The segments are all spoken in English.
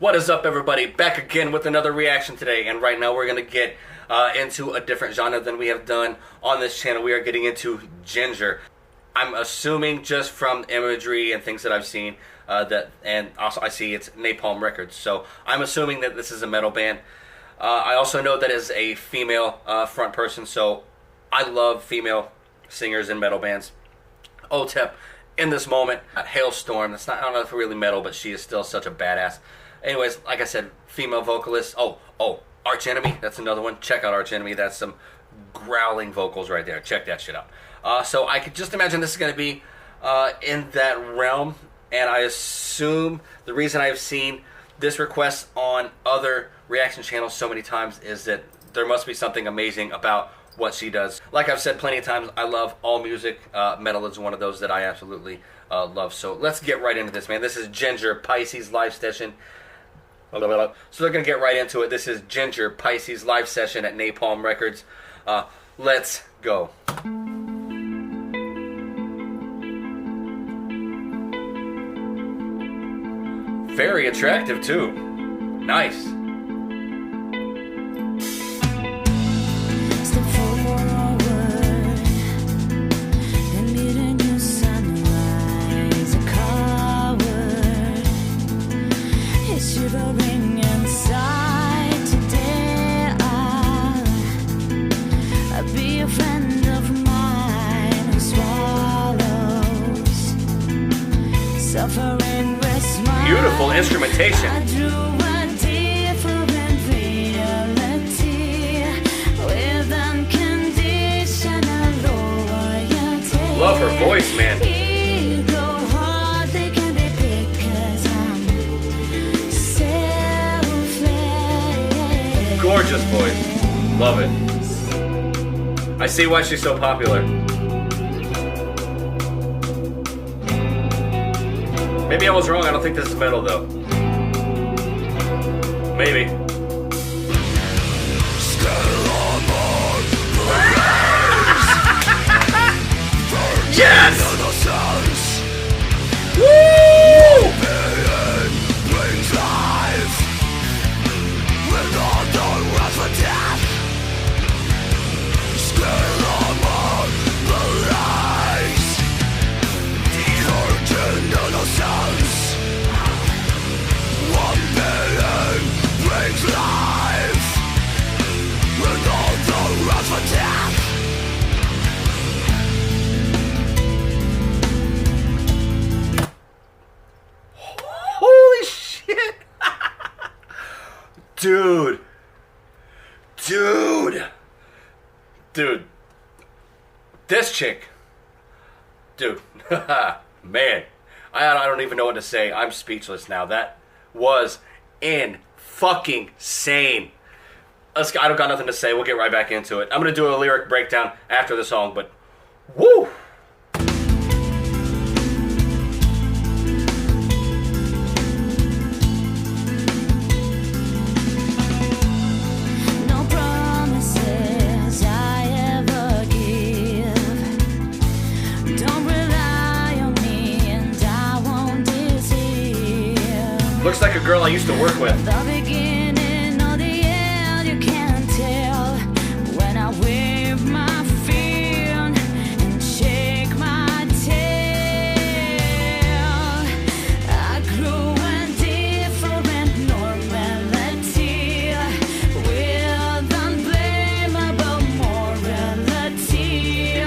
What is up, everybody? Back again with another reaction today, and right now we're going to get into a different genre than we have done on this channel. We are getting into Jinjer. I'm assuming just from imagery and things that I've seen and also I see it's Napalm Records, so I'm assuming that this is a metal band. I also know that is a female front person, so I love female singers in metal bands. OTEP in this moment, Hailstorm. That's not, I don't know if it's really metal, but she is still such a badass. Anyways, like I said, female vocalist. Oh, Arch Enemy. That's another one. Check out Arch Enemy. That's some growling vocals right there. Check that shit out. So I could just imagine this is going to be in that realm. And I assume the reason I've seen this request on other reaction channels so many times is that there must be something amazing about what she does. Like I've said plenty of times, I love all music. Metal is one of those that I absolutely love. So let's get right into this, man. This is Jinjer, Pisces live session. So they're going to get right into it. This is Jinjer, Pisces live session at Napalm Records. Let's go. Very attractive too. Nice. Beautiful instrumentation. Love her voice, man. Gorgeous voice. Love it. I see why she's so popular. Maybe I was wrong. I don't think this is metal, though. Maybe. Yes! Woo! Holy shit! Dude, this chick, man, I don't even know what to say. I'm speechless now. That was insane. I don't got nothing to say. We'll get right back into it. I'm gonna do a lyric breakdown after the song, but woo! Looks like a girl I used to work with. The beginning or the end, you can't tell. When I wave my fin and shake my tail, I grew a different normality with unblameable morality.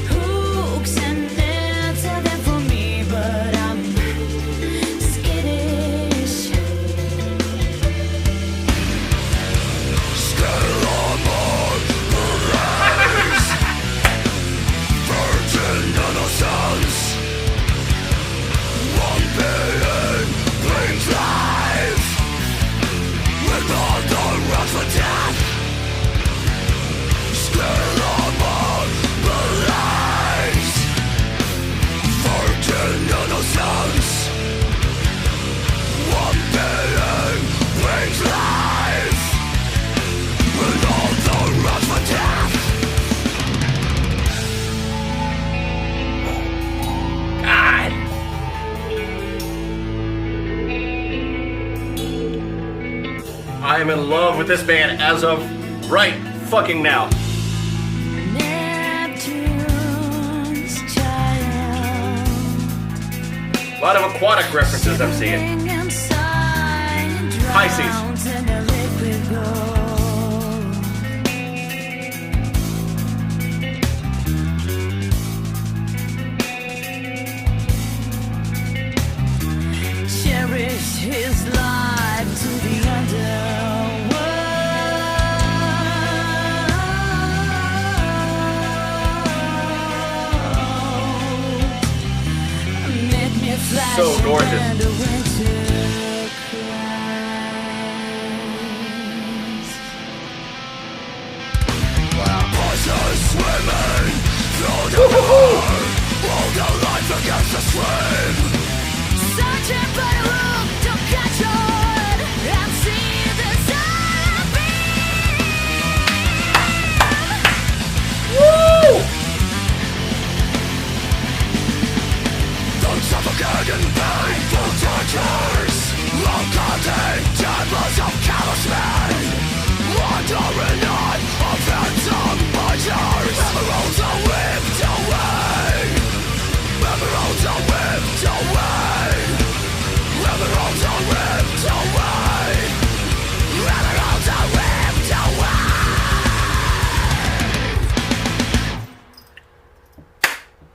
Hooks and nets are there for me, but I'm skittish. am in love with this band as of right fucking now. A lot of aquatic references I'm seeing. Pisces. Cherish his life to the underworld. Make me flash so gorgeous. and a winter cries. Swimming through the river, hold your life against the stream. Searching for the room to catch on and see the sun beam. Woo! Don't suffocate in painful tortures, long-cutting chambers of callous men, wandering on of phantom butchers. Emeralds are whipped away, emeralds are whipped away, emeralds are whipped away, emeralds are whipped away.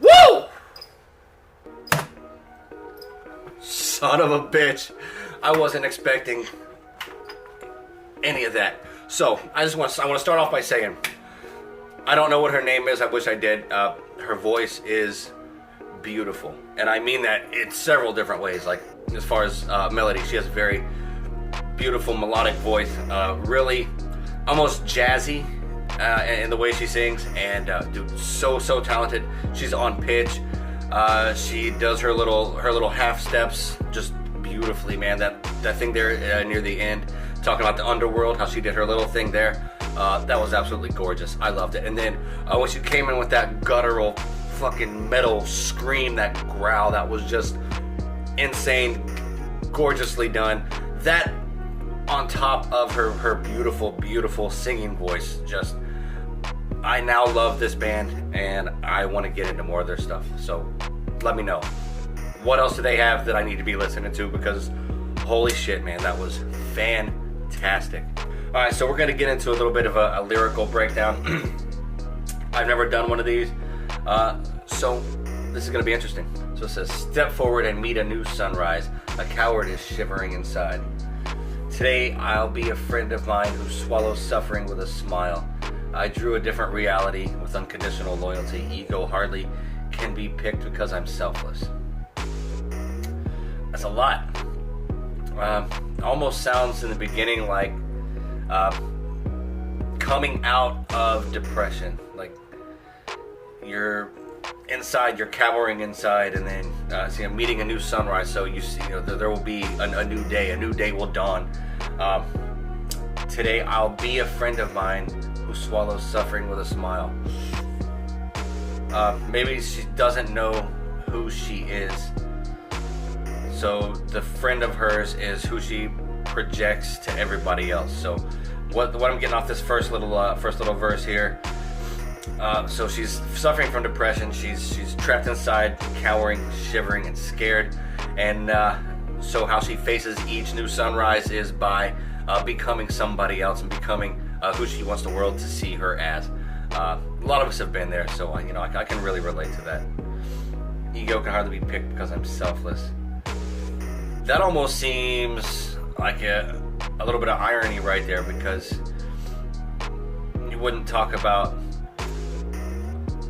Woo! Son of a bitch. I wasn't expecting any of that. So, I want to start off by saying, I don't know what her name is. I wish I did. Her voice is beautiful. And I mean that in several different ways. Like, as far as melody, she has a very beautiful melodic voice. Really almost jazzy in the way she sings. And, dude, so talented. She's on pitch. She does her little half steps just beautifully, man. That thing there near the end, talking about the underworld, how she did her little thing there. That was absolutely gorgeous. I loved it. And then when she came in with that guttural fucking metal scream, that growl, that was just insane, gorgeously done. That on top of her beautiful singing voice, just, I now love this band and I want to get into more of their stuff. So let me know. What else do they have that I need to be listening to? Because holy shit, man, that was fantastic. All right, so we're going to get into a little bit of a lyrical breakdown. I've never done one of these, so this is going to be interesting. So it says, step forward and meet a new sunrise. A coward is shivering inside. Today, I'll be a friend of mine who swallows suffering with a smile. I drew a different reality with unconditional loyalty. Ego hardly can be picked because I'm selfless. That's a lot. Almost sounds in the beginning like coming out of depression. Like you're inside, you're cowering inside, and then meeting a new sunrise. So you see, there will be a new day. A new day will dawn. Today, I'll be a friend of mine who swallows suffering with a smile. Maybe she doesn't know who she is. So the friend of hers is who she projects to everybody else. So what I'm getting off this first little verse here. So she's suffering from depression. She's trapped inside, cowering, shivering, and scared. And so how she faces each new sunrise is by becoming somebody else and becoming who she wants the world to see her as. A lot of us have been there, so I can really relate to that. Ego can hardly be picked because I'm selfless. That almost seems like a little bit of irony right there, because you wouldn't talk about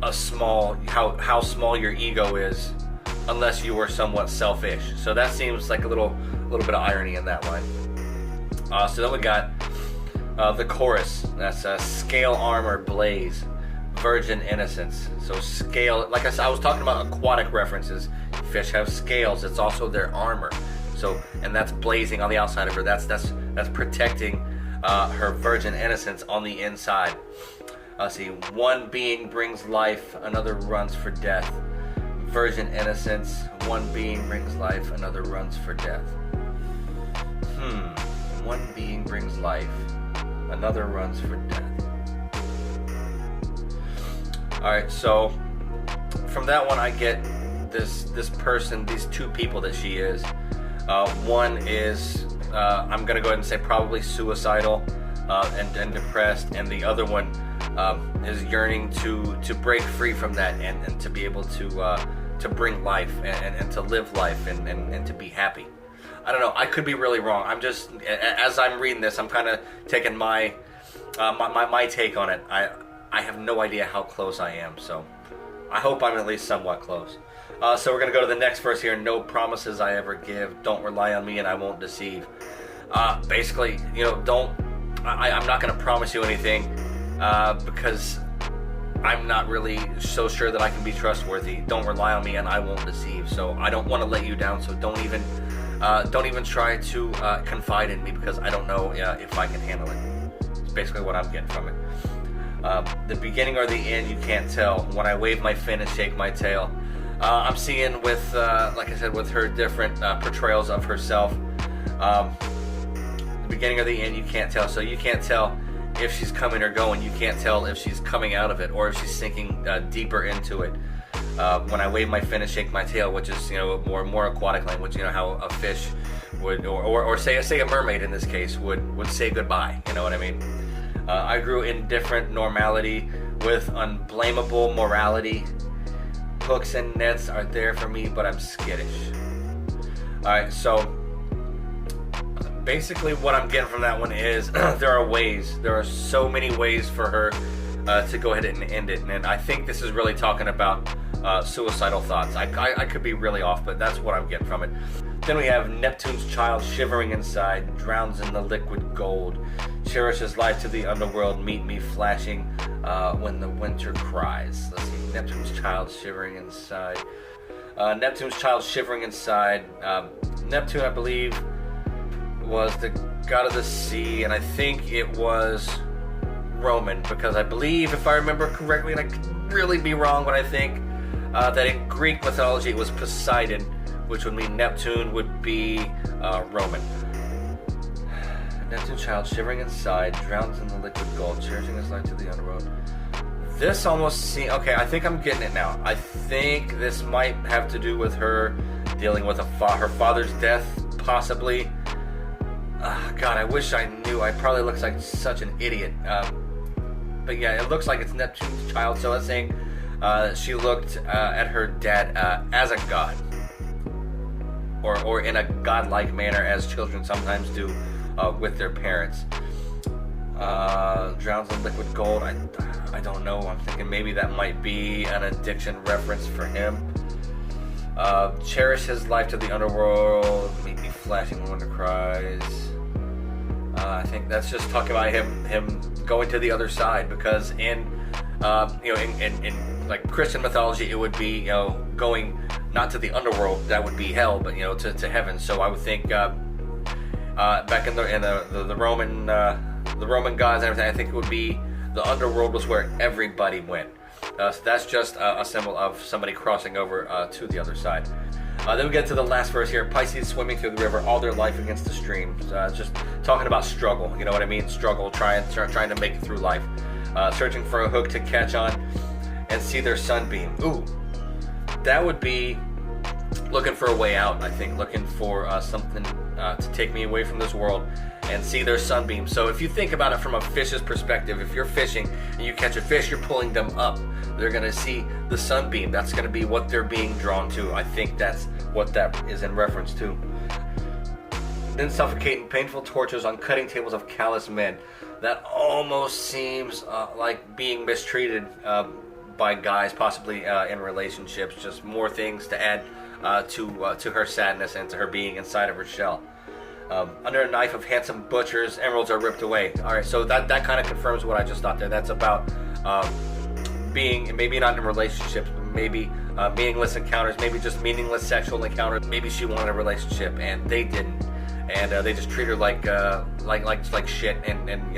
how small your ego is unless you were somewhat selfish. So that seems like a little bit of irony in that line. So then we got the chorus. That's scale armor blaze, virgin innocence. So scale, like I said, I was talking about aquatic references. Fish have scales. It's also their armor. So, and that's blazing on the outside of her. That's protecting her virgin innocence on the inside. See, one being brings life, another runs for death. Virgin innocence, one being brings life, another runs for death. one being brings life, another runs for death. Alright, so from that one I get this person, these two people that she is. One is, I'm going to go ahead and say probably suicidal and depressed, and the other one is yearning to break free from that and to be able to bring life and to live life and to be happy. I don't know. I could be really wrong. I'm just, as I'm reading this, I'm kind of taking my take on it. I have no idea how close I am, so I hope I'm at least somewhat close. So we're going to go to the next verse here. No promises I ever give. Don't rely on me and I won't deceive. Basically, I'm not going to promise you anything because I'm not really so sure that I can be trustworthy. Don't rely on me and I won't deceive. So I don't want to let you down. So don't even try to confide in me because I don't know if I can handle it. It's basically what I'm getting from it. The beginning or the end, you can't tell. When I wave my fin and shake my tail. I'm seeing with, like I said, with her different portrayals of herself. The beginning or the end, you can't tell. So you can't tell if she's coming or going. You can't tell if she's coming out of it or if she's sinking deeper into it. When I wave my fin and shake my tail, which is more aquatic language, how a fish would, or say a mermaid in this case would say goodbye. You know what I mean? I grew in different normality with unblameable morality. Hooks and nets are there for me, but I'm skittish. Alright, so basically what I'm getting from that one is there are so many ways for her to go ahead and end it, and I think this is really talking about suicidal thoughts. I could be really off, but that's what I'm getting from it. Then we have Neptune's child shivering inside, drowns in the liquid gold, cherishes life to the underworld, meet me flashing when the winter cries. Let's see, Neptune's child shivering inside. Neptune's child shivering inside. Neptune, I believe, was the god of the sea, and I think it was Roman, because I believe, if I remember correctly, and I could really be wrong, but I think that in Greek mythology it was Poseidon, which would mean Neptune would be Roman. Neptune's child shivering inside, drowns in the liquid gold, cherishing his life to the underworld. This almost seems... Okay, I think I'm getting it now. I think this might have to do with her dealing with her father's death, possibly. God, I wish I knew. I probably look like such an idiot. But yeah, it looks like it's Neptune's child, so I was saying she looked at her dad as a god. Or in a godlike manner, as children sometimes do with their parents. Drowns in liquid gold. I don't know. I'm thinking maybe that might be an addiction reference for him. Cherish his life to the underworld. Meet me flashing when winter cries. I think that's just talking about him going to the other side, because in like Christian mythology, it would be going not to the underworld, that would be hell, but to heaven. So I would think back in the Roman gods and everything, I think it would be the underworld was where everybody went. So that's just a symbol of somebody crossing over to the other side. Then we get to the last verse here. Pisces swimming through the river all their life against the stream. Just talking about struggle. You know what I mean? Struggle, trying to make it through life. Searching for a hook to catch on and see their sunbeam. Ooh, that would be looking for a way out. I think looking for something to take me away from this world and see their sunbeam. So if you think about it from a fish's perspective, if you're fishing and you catch a fish, you're pulling them up. They're going to see the sunbeam. That's going to be what they're being drawn to. I think that's what that is in reference to. Then suffocating painful tortures on cutting tables of callous men. That almost seems like being mistreated by guys, possibly in relationships. Just more things to add to her sadness and to her being inside of her shell. Under a knife of handsome butchers, emeralds are ripped away. All right, so that kind of confirms what I just thought there. That's about being, maybe not in relationships, but maybe meaningless encounters, maybe just meaningless sexual encounters. Maybe she wanted a relationship and they didn't, and they just treat her like shit, and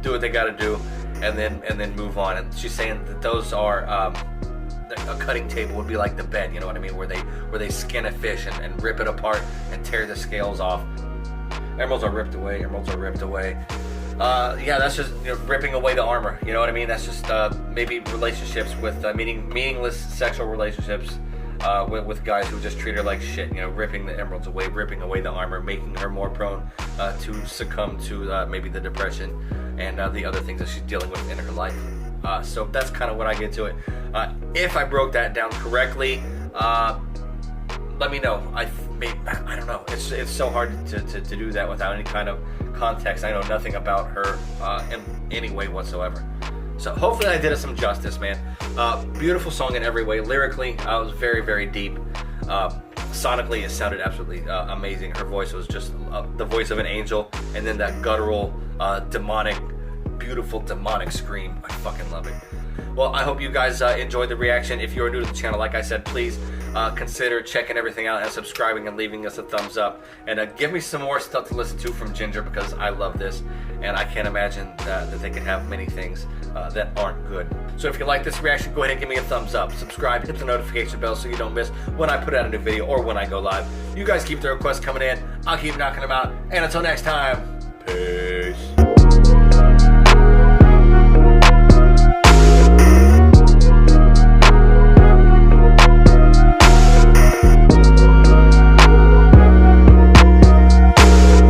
do what they got to do, and then move on. And she's saying that those are a cutting table would be like the bed, you know what I mean, where they skin a fish and rip it apart and tear the scales off. Emeralds are ripped away. Emeralds are ripped away. Yeah, that's just ripping away the armor. You know what I mean? That's just maybe relationships with meaningless sexual relationships with guys who just treat her like shit. Ripping the emeralds away, ripping away the armor, making her more prone to succumb to maybe the depression and the other things that she's dealing with in her life. So that's kind of what I get to it. If I broke that down correctly, let me know. I don't know. It's so hard to do that without any kind of context. I know nothing about her in any way whatsoever. So hopefully I did it some justice, man. Beautiful song in every way. Lyrically, it was very, very deep. Sonically, it sounded absolutely amazing. Her voice was just the voice of an angel, and then that guttural, beautiful demonic scream. I fucking love it. Well, I hope you guys enjoyed the reaction. If you're new to the channel, like I said, please consider checking everything out and subscribing and leaving us a thumbs up. And give me some more stuff to listen to from Jinjer, because I love this. And I can't imagine that they can have many things that aren't good. So if you like this reaction, go ahead and give me a thumbs up. Subscribe, hit the notification bell so you don't miss when I put out a new video or when I go live. You guys keep the requests coming in. I'll keep knocking them out. And until next time, peace.